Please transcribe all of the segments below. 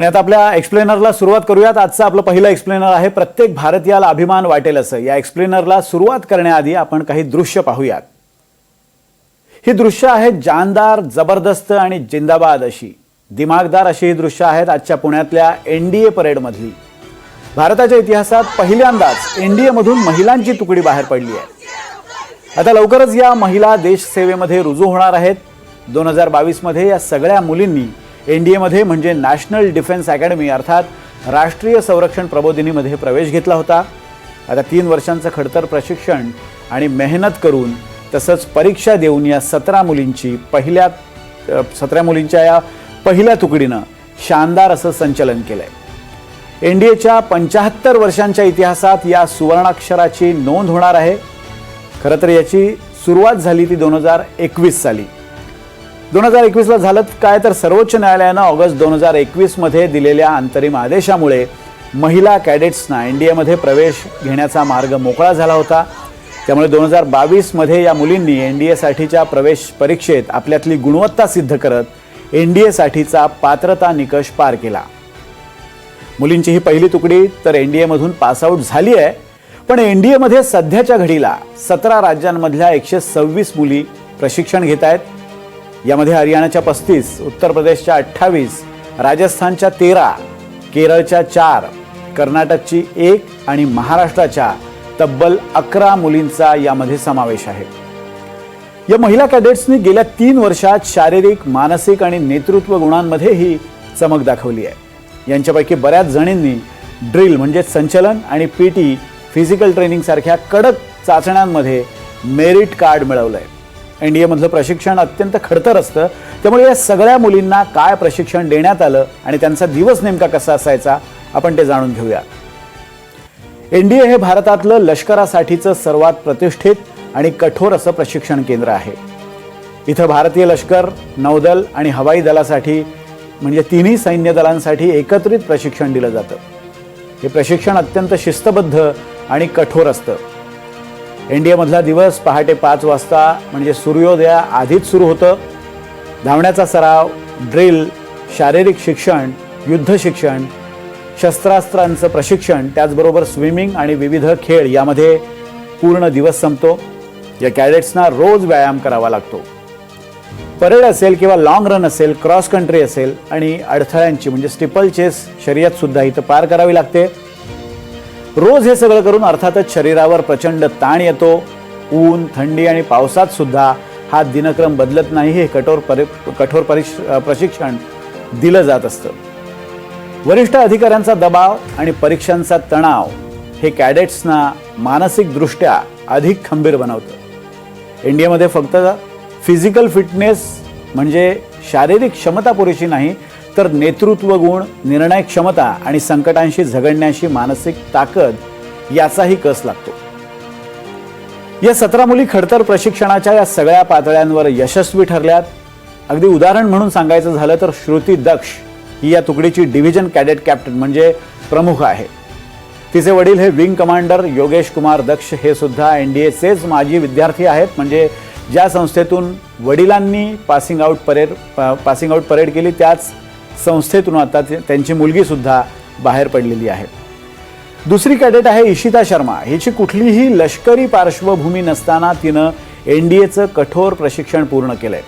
आणि आता आपल्या एक्सप्लेनरला सुरुवात करूयात. आजचा आपलं पहिलं एक्सप्लेनर आहे प्रत्येक भारतीयाला अभिमान वाटेल असं. या एक्सप्लेनरला सुरुवात करण्याआधी आपण काही दृश्य पाहूयात. ही दृश्य आहेत जानदार, जबरदस्त आणि जिंदाबाद अशी, दिमागदार अशी ही दृश्य आहेत आजच्या पुण्यातल्या एनडीए परेडमधली. भारताच्या इतिहासात पहिल्यांदाच एनडीए मधून महिलांची तुकडी बाहेर पडली आहे. आता लवकरच या महिला देशसेवेमध्ये रुजू होणार आहेत. 2022 मध्ये या सगळ्या मुलींनी एनडीए मध्ये म्हणजे नॅशनल डिफेन्स अकॅडमी अर्थात राष्ट्रीय संरक्षण प्रबोधिनीमध्ये प्रवेश घेतला होता. आता 3 वर्षांचं खडतर प्रशिक्षण आणि मेहनत करून तसंच परीक्षा देऊन या 17 मुलींच्या या पहिल्या तुकडीनं शानदार असं संचलन केलंय. एनडीएच्या 75 वर्षांच्या इतिहासात या सुवर्णाक्षराची नोंद होणार आहे. खरं तर याची सुरुवात झाली ती 2021 साली. 2021ला झालं काय तर सर्वोच्च न्यायालयानं ऑगस्ट 2021 मध्ये दिलेल्या अंतरिम आदेशामुळे महिला कॅडेट्सना एनडीएमध्ये प्रवेश घेण्याचा मार्ग मोकळा झाला होता. त्यामुळे 2022 मध्ये या मुलींनी एनडीएसाठीच्या प्रवेश परीक्षेत आपल्यातली गुणवत्ता सिद्ध करत एनडीएसाठीचा पात्रता निकष पार केला. मुलींची ही पहिली तुकडी तर एनडीएमधून पासआउट झाली आहे. पण एनडीएमध्ये सध्याच्या घडीला 17 राज्यांमधल्या 126 मुली प्रशिक्षण घेत आहेत. यामध्ये हरियाणाच्या 35, उत्तर प्रदेशच्या 28, राजस्थानच्या 13, केरळच्या 4, कर्नाटकची 1 आणि महाराष्ट्राच्या तब्बल 11 मुलींचा यामध्ये समावेश आहे. या महिला कॅडेट्सनी गेल्या 3 वर्षात शारीरिक, मानसिक आणि नेतृत्व गुणांमध्ये ही चमक दाखवली आहे. यांच्यापैकी बऱ्याच जणींनी ड्रिल म्हणजे संचलन आणि पीटी फिजिकल ट्रेनिंग सारख्या कडक चाचण्यांमध्ये मेरिट कार्ड मिळवलंय. एनडीएमधलं प्रशिक्षण अत्यंत खडतर असतं. त्यामुळे या सगळ्या मुलींना काय प्रशिक्षण देण्यात आलं आणि त्यांचा दिवस नेमका कसा असायचा आपण ते जाणून घेऊया. एनडीए हे भारतातलं लष्करासाठीचं सर्वात प्रतिष्ठित आणि कठोर असं प्रशिक्षण केंद्र आहे. इथं भारतीय लष्कर, नौदल आणि हवाई दलासाठी म्हणजे तिन्ही सैन्य दलांसाठी एकत्रित प्रशिक्षण दिलं जातं. हे प्रशिक्षण अत्यंत शिस्तबद्ध आणि कठोर असतं. एनडीएमधला दिवस पहाटे 5 वाजता म्हणजे सूर्योदया आधीच सुरू होतं. धावण्याचा सराव, ड्रिल, शारीरिक शिक्षण, युद्ध शिक्षण, शस्त्रास्त्रांचं प्रशिक्षण, त्याचबरोबर स्विमिंग आणि विविध खेळ यामध्ये पूर्ण दिवस संपतो. या कॅडेट्सना रोज व्यायाम करावा लागतो. परेड असेल किंवा लॉंग रन असेल, क्रॉस कंट्री असेल आणि अडथळ्यांची म्हणजे स्टिपल चेस शर्यत सुद्धा इथं पार करावी लागते. रोज हे सगळं करून अर्थातच शरीरावर प्रचंड ताण येतो. ऊन, थंडी आणि पावसात सुद्धा हा दिनक्रम बदलत नाही. हे कठोर प्रशिक्षण दिलं जात असतं. वरिष्ठ अधिकाऱ्यांचा दबाव आणि परीक्षांचा तणाव हे कॅडेट्सना मानसिकदृष्ट्या अधिक खंबीर बनवतं. एनडीएमध्ये फक्त फिजिकल फिटनेस म्हणजे शारीरिक क्षमता पुरेशी नाही तर नेतृत्व गुण, निर्णय क्षमता आणि संकटांशी झगडण्याची मानसिक ताकद याचाही कस लागतो. या 17 मुली खडतर प्रशिक्षणाच्या या सगळ्या पातळ्यांवर यशस्वी ठरल्यात. अगदी उदाहरण म्हणून सांगायचं झालं तर श्रुती दक्ष ही या तुकडीची डिव्हिजन कॅडेट कॅप्टन म्हणजे प्रमुख आहे. तिचे वडील हे विंग कमांडर योगेश कुमार दक्ष हे सुद्धा एनडीएचेच माजी विद्यार्थी आहेत. म्हणजे ज्या संस्थेतून वडिलांनी पासिंग आउट परेड केली त्याच संस्थेतून आता त्यांची मुलगी सुद्धा बाहेर पडलेली आहे. दुसरी कॅडेट आहे इशिता शर्मा. हिची कुठलीही लष्करी पार्श्वभूमी नसताना तिनं एनडीएचं कठोर प्रशिक्षण पूर्ण केलंय.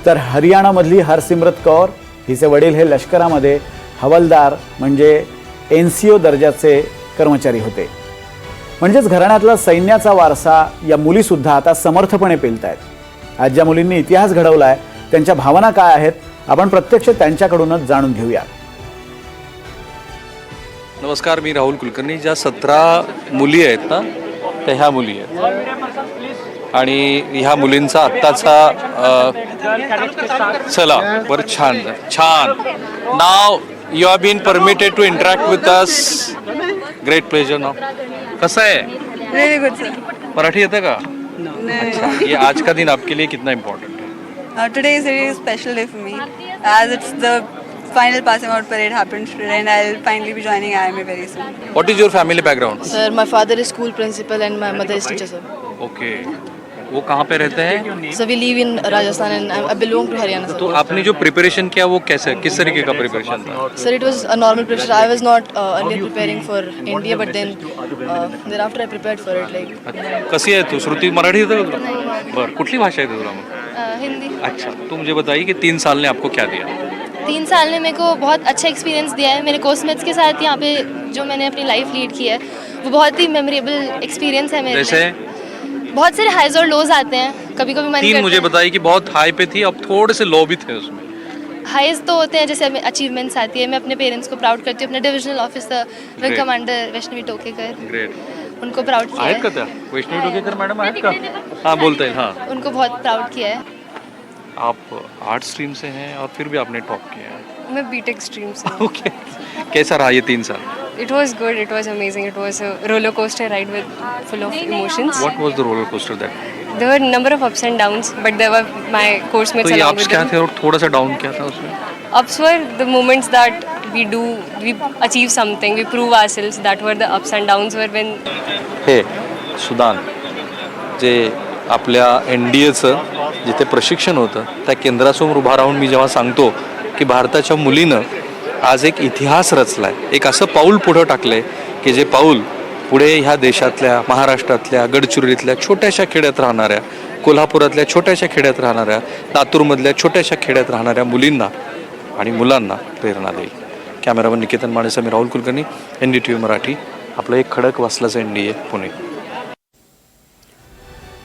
तर हरियाणामधली हरसिमरत कौर हिचे वडील हे लष्करामध्ये हवालदार म्हणजे एनसीओ दर्जाचे कर्मचारी होते. म्हणजेच घराण्यातला सैन्याचा वारसा या मुलीसुद्धा आता समर्थपणे पेलतायत. आज ज्या मुलींनी इतिहास घडवलाय त्यांच्या भावना काय आहेत आपण प्रत्यक्ष त्यांच्याकडूनच जाणून घेऊया. नमस्कार, मी राहुल कुलकर्णी. ज्या 17 मुली आहेत ना त्या ह्या मुली आहेत आणि ह्या मुलींचा आत्ताचा चला बरं छान छान. Now you are been permitted to interact with us. Great pleasure. नाव कसं आहे? Really good, sir. मराठी येतं का? अच्छा. ये आज का दिन आपके लिए कितना इम्पोर्टेंट है? Today is a very special day for me, as it's the final passing out parade happens today, and I'll finally be joining IMA very soon. What is your family background? Sir, my father is school principal and my mother is teacher, sir. Okay. वो कहाँ पे रहते हैं? So we live in Rajasthan and I belong to Haryana. तो आपने जो preparation KIA वो कैसे, किस तरीके का प्रिपरेशन था? Sir, it was a normal preparation. I was not earlier preparing for India, but thereafter I prepared for it. Like कशी आहे तू? श्रुती मराठी येतं का तुला? बरं, कुठली भाषा येते तुला मग? हिंदी। अच्छा, तो मुझे बताइए कि 3 साल ने आपको क्या दिया? 3 साल ने मेरे को बहुत अच्छा एक्सपीरियंस दिया है। मेरे कोर्समेट्स के साथ यहाँ पे जो मैंने अपनी लाइफ लीड की है वो बहुत ही मेमोरेबल एक्सपीरियंस है मेरे जैसे लिए। बहुत सारे हाइज और लोज आते हैं, कभी कभी मन 3 करता मुझे है। बताइए कि बहुत हाई पे थी, अब थोड़े से लो भी थे उसमें। हाइज तो होते हैं जैसे हमें अचीवमेंट्स आती है। मैं अपने पेरेंट्स को प्राउड करती हूँ, अपने divisional officer wing Great. Commander Vaishnavi Tokekar, great. उनको प्राउड किया आहेत का है। त्या? वैष्णवी टोकेकर मॅडम आहेत का? हाँ, बोलते हैं। हाँ, उनको बहुत प्राउड किया है। आप आर्ट स्ट्रीम से हैं और फिर भी आपने टॉप किया है। मैं बीटेक स्ट्रीम से। ओके, कैसा रहा ये 3 साल? It was good. It was amazing. It was a roller coaster ride with full of emotions. What was the roller coaster that? There were a number of ups and downs, but there were my course तो mates ये along ups with क्या them. थे और थोड़ा सा down क्या था उसमें? Ups were the moments that we achieve something, we prove ourselves. That were the ups, and downs were when हे सुदान, जे आपल्या NDAचं जिथे प्रशिक्षण होतं त्या केंद्रासमोर उभा राहून मी जेव्हा सांगतो की भारताच्या मुलीनं आज एक इतिहास रचलाय, एक असं पाऊल पुढं टाकलंय की जे पाऊल पुढे ह्या देशातल्या, महाराष्ट्रातल्या, गडचिरोलीतल्या छोट्याशा खेड्यात राहणाऱ्या, कोल्हापुरातल्या छोट्याशा खेड्यात राहणाऱ्या, लातूरमधल्या छोट्याशा खेड्यात राहणाऱ्या मुलींना आणि मुलांना प्रेरणा देईल. कॅमेरामन निकेतन माणेसह मी राहुल कुलकर्णी, NDTV मराठी, आपलं एक खडक वाचलाचं NDA पुणे.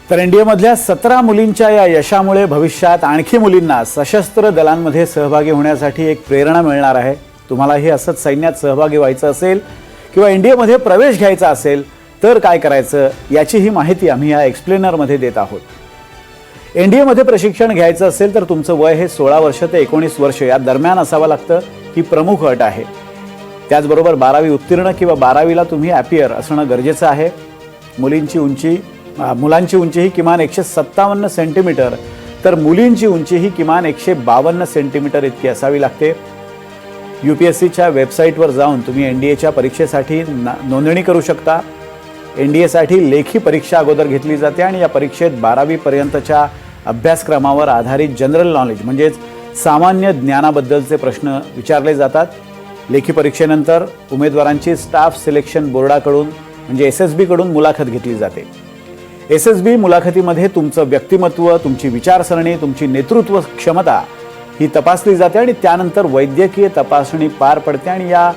तर एनडीएमधल्या 17 मुलींच्या या यशामुळे भविष्यात आणखी मुलींना सशस्त्र दलांमध्ये सहभागी होण्यासाठी एक प्रेरणा मिळणार आहे. तुम्हालाही असंच सैन्यात सहभागी व्हायचं असेल किंवा एनडीएमध्ये प्रवेश घ्यायचा असेल तर काय करायचं याचीही माहिती आम्ही या एक्सप्लेनरमध्ये देत आहोत. एनडीएमध्ये प्रशिक्षण घ्यायचं असेल तर तुमचं वय हे 16 वर्ष ते 19 वर्ष या दरम्यान असावं लागतं, ही प्रमुख अट आहे. त्याचबरोबर 12वी उत्तीर्ण किंवा 12वीला तुम्ही ॲपियर असणं गरजेचं आहे. मुलांची उंची ही किमान 157 सेंटीमीटर तर मुलींची उंची ही किमान 152 सेंटीमीटर इतकी असावी लागते. UPSCच्या वेबसाईटवर जाऊन तुम्ही NDAच्या परीक्षेसाठी नोंदणी करू शकता. NDAसाठी लेखी परीक्षा अगोदर घेतली जाते आणि या परीक्षेत 12वी पर्यंतच्या अभ्यासक्रमावर आधारित जनरल नॉलेज म्हणजेच सामान्य ज्ञानाबद्दलचे प्रश्न विचारले जातात. लेखी परीक्षेनंतर उमेदवारांची स्टाफ सिलेक्शन बोर्डाकडून म्हणजे SSB कडून मुलाखत घेतली जाते. SSB मुलाखतीमध्ये तुमचं व्यक्तिमत्व, तुमची विचारसरणी, तुमची नेतृत्व क्षमता ही तपासली जाते आणि त्यानंतर वैद्यकीय तपासणी पार पडते आणि या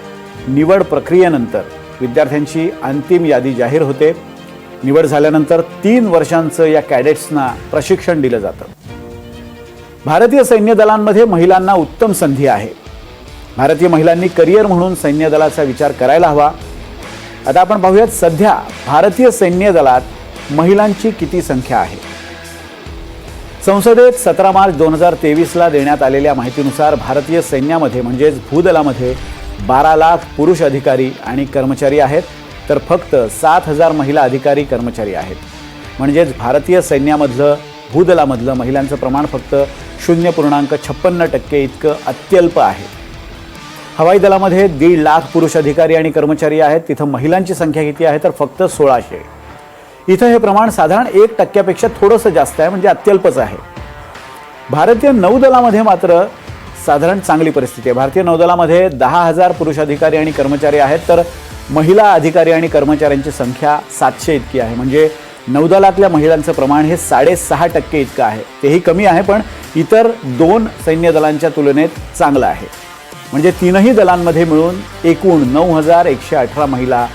निवड प्रक्रियेनंतर विद्यार्थ्यांची अंतिम यादी जाहीर होते. निवड झाल्यानंतर 3 वर्षांचं या कॅडेट्सना प्रशिक्षण दिलं जातं. भारतीय सैन्य दलांमध्ये महिलांना उत्तम संधी आहे. भारतीय महिलांनी करिअर म्हणून सैन्य दलाचा विचार करायला हवा. आता आपण पाहूयात सध्या भारतीय सैन्य दलात महिलांची किती संख्या आहे. संसदेत 17 मार्च 2023ला देण्यात आलेल्या माहितीनुसार भारतीय सैन्यामध्ये म्हणजेच भूदलामध्ये 12 लाख पुरुष अधिकारी आणि कर्मचारी आहेत तर फक्त 7,000 महिला अधिकारी कर्मचारी आहेत. म्हणजेच भारतीय सैन्यामधलं भूदलामधलं महिलांचं प्रमाण फक्त 0.56% इतकं अत्यल्प आहे. हवाई दलामध्ये 1.5 लाख पुरुष अधिकारी आणि कर्मचारी आहेत, तिथं महिलांची संख्या किती आहे तर फक्त 1600. इथं हे प्रमाण साधारण 1% थोडंसं जास्त आहे, म्हणजे अत्यल्पच आहे. भारतीय नौदलामध्ये मात्र साधारण चांगली परिस्थिती आहे. भारतीय नौदलामध्ये 10,000 पुरुष अधिकारी आणि कर्मचारी आहेत तर महिला अधिकारी आणि कर्मचाऱ्यांची संख्या 700 इतकी आहे. म्हणजे नौदलातल्या महिलांचं प्रमाण हे 6.5% इतकं आहे. तेही कमी आहे पण इतर 2 सैन्य दलांच्या तुलनेत चांगलं आहे. म्हणजे 3ही दलांमध्ये मिळून एकूण 9,118 महिला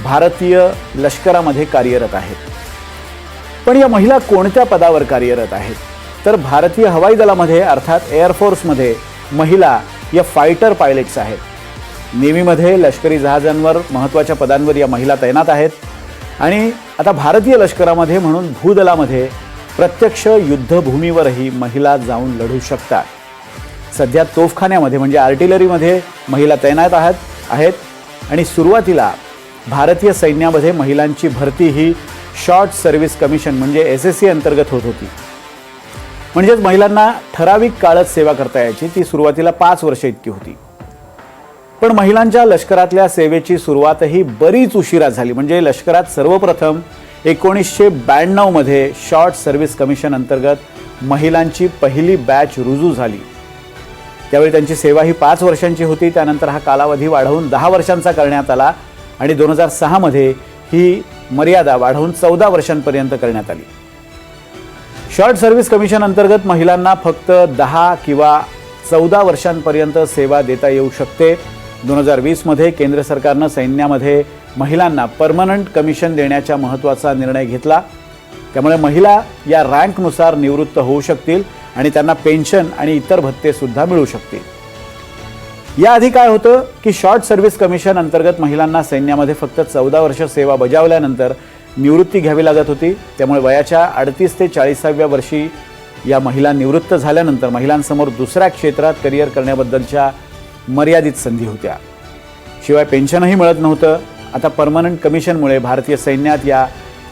भारतीय लष्करामध्ये कार्यरत आहेत. पण या महिला कोणत्या पदावर कार्यरत आहेत तर भारतीय हवाई दलामध्ये अर्थात एअरफोर्समध्ये महिला या फायटर पायलट्स आहेत. नेव्हीमध्ये लष्करी जहाजांवर महत्त्वाच्या पदांवर या महिला तैनात आहेत. आणि आता भारतीय लष्करामध्ये म्हणून भूदलामध्ये प्रत्यक्ष युद्धभूमीवरही महिला जाऊन लढू शकतात. सध्या तोफखान्यामध्ये म्हणजे आर्टिलरीमध्ये महिला तैनात आहेत आणि सुरुवातीला भारतीय सैन्यामध्ये महिलांची भरती ही शॉर्ट सर्व्हिस कमिशन म्हणजे SSC अंतर्गत होत होती. म्हणजेच महिलांना ठराविक काळात सेवा करता यायची. ती सुरुवातीला 5 वर्ष इतकी होती. पण महिलांच्या लष्करातल्या सेवेची सुरुवातही बरीच उशिरा झाली. म्हणजे लष्करात सर्वप्रथम 1992 मध्ये शॉर्ट सर्व्हिस कमिशन अंतर्गत महिलांची पहिली बॅच रुजू झाली. त्यावेळी त्यांची सेवा ही 5 वर्षांची होती. त्यानंतर हा कालावधी वाढवून 10 वर्षांचा करण्यात आला आणि 2006 मध्ये ही मर्यादा वाढवून 14 वर्षांपर्यंत करण्यात आली. शॉर्ट सर्व्हिस कमिशन अंतर्गत महिलांना फक्त 10 किंवा 14 वर्षांपर्यंत सेवा देता येऊ शकते. 2020 मध्ये केंद्र सरकारनं सैन्यामध्ये महिलांना परमनंट कमिशन देण्याचा महत्त्वाचा निर्णय घेतला. त्यामुळे महिला या रँकनुसार निवृत्त होऊ शकतील आणि त्यांना पेन्शन आणि इतर भत्ते सुद्धा मिळू शकतील. याआधी काय होतं की शॉर्ट सर्व्हिस कमिशन अंतर्गत महिलांना सैन्यामध्ये फक्त 14 वर्ष सेवा बजावल्यानंतर निवृत्ती घ्यावी लागत होती. त्यामुळे वयाच्या 38 ते 40व्या वर्षी या महिला निवृत्त झाल्यानंतर महिलांसमोर दुसऱ्या क्षेत्रात करिअर करण्याबद्दलच्या मर्यादित संधी होत्या. शिवाय पेन्शनही मिळत नव्हतं. आता परमनंट कमिशनमुळे भारतीय सैन्यात या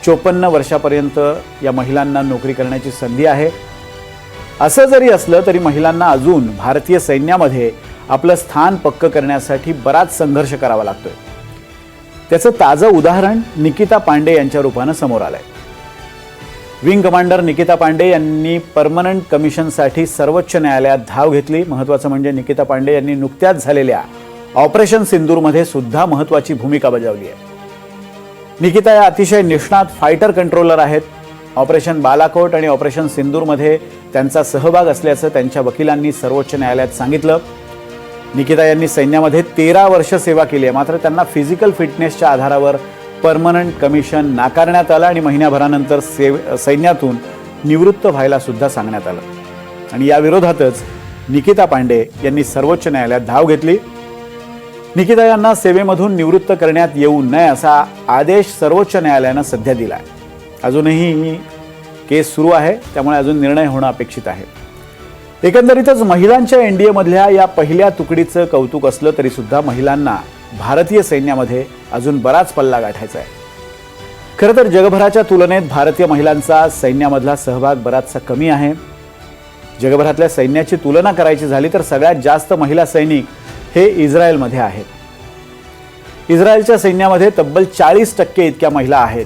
54 वर्षापर्यंत या महिलांना नोकरी करण्याची संधी आहे. असं जरी असलं तरी महिलांना अजून भारतीय सैन्यामध्ये आपलं स्थान पक्क करण्यासाठी बराच संघर्ष करावा लागतोय. त्याचं ताजं उदाहरण निकिता पांडे यांच्या रूपानं समोर आलंय. विंग कमांडर निकिता पांडे यांनी परमनंट कमिशनसाठी सर्वोच्च न्यायालयात धाव घेतली. महत्त्वाचं म्हणजे निकिता पांडे यांनी नुकत्याच झालेल्या ऑपरेशन सिंदूरमध्ये सुद्धा महत्त्वाची भूमिका बजावली आहे. निकिता या अतिशय निष्णात फायटर कंट्रोलर आहेत. ऑपरेशन बालाकोट आणि ऑपरेशन सिंदूरमध्ये त्यांचा सहभाग असल्याचं त्यांच्या वकिलांनी सर्वोच्च न्यायालयात सांगितलं. निकिता यांनी सैन्यामध्ये 13 वर्ष सेवा केली आहे. मात्र त्यांना फिजिकल फिटनेसच्या आधारावर परमनंट कमिशन नाकारण्यात आलं आणि महिन्याभरानंतर सैन्यातून निवृत्त व्हायला सुद्धा सांगण्यात आलं. आणि या विरोधातच निकिता पांडे यांनी सर्वोच्च न्यायालयात धाव घेतली. निकिता यांना सेवेमधून निवृत्त करण्यात येऊ नये असा आदेश सर्वोच्च न्यायालयानं सध्या दिला आहे. अजूनही ही केस सुरू आहे. त्यामुळे अजून निर्णय होणं अपेक्षित आहे. एकंदरीतच महिलांच्या एनडीएमधल्या या पहिल्या तुकडीचं कौतुक असलं तरी सुद्धा महिलांना भारतीय सैन्यामध्ये अजून बराच पल्ला गाठायचा आहे. खरं तर जगभराच्या तुलनेत भारतीय महिलांचा सैन्यामधला सहभाग बराचसा कमी आहे. जगभरातल्या सैन्याची तुलना करायची झाली तर सगळ्यात जास्त महिला सैनिक हे इस्रायलमध्ये आहेत. इस्रायलच्या सैन्यामध्ये तब्बल 40% इतक्या महिला आहेत.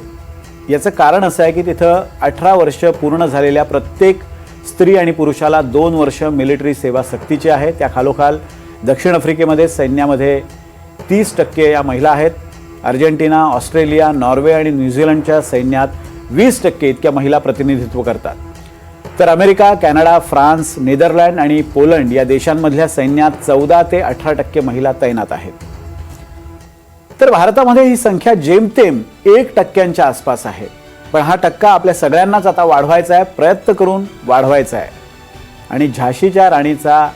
याचं कारण असं आहे की तिथं 18 वर्ष पूर्ण झालेल्या प्रत्येक स्त्री आणि पुरुषाला 2 वर्ष मिलिटरी सेवा सक्तीची आहे. त्या खालोखाल दक्षिण आफ्रिकेमध्ये सैन्यामध्ये 30% या महिला आहेत. अर्जेंटिना, ऑस्ट्रेलिया, नॉर्वे आणि न्यूझीलंडच्या सैन्यात 20% इतक्या महिला प्रतिनिधित्व करतात. तर अमेरिका, कॅनडा, फ्रान्स, नेदरलँड आणि पोलंड या देशांमधल्या सैन्यात 14 ते 18% महिला तैनात आहेत. तर भारतामध्ये ही संख्या जेमतेम 1% आसपास आहे. पण हा टक्का आपल्या सगळ्यांनाच आता वाढवायचा आहे, प्रयत्न करून वाढवायचा आहे. आणि झाशीच्या राणीचा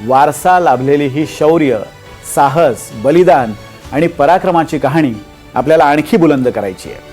वारसा लाभलेली ही शौर्य, साहस, बलिदान आणि पराक्रमाची कहाणी आपल्याला आणखी बुलंद करायची आहे.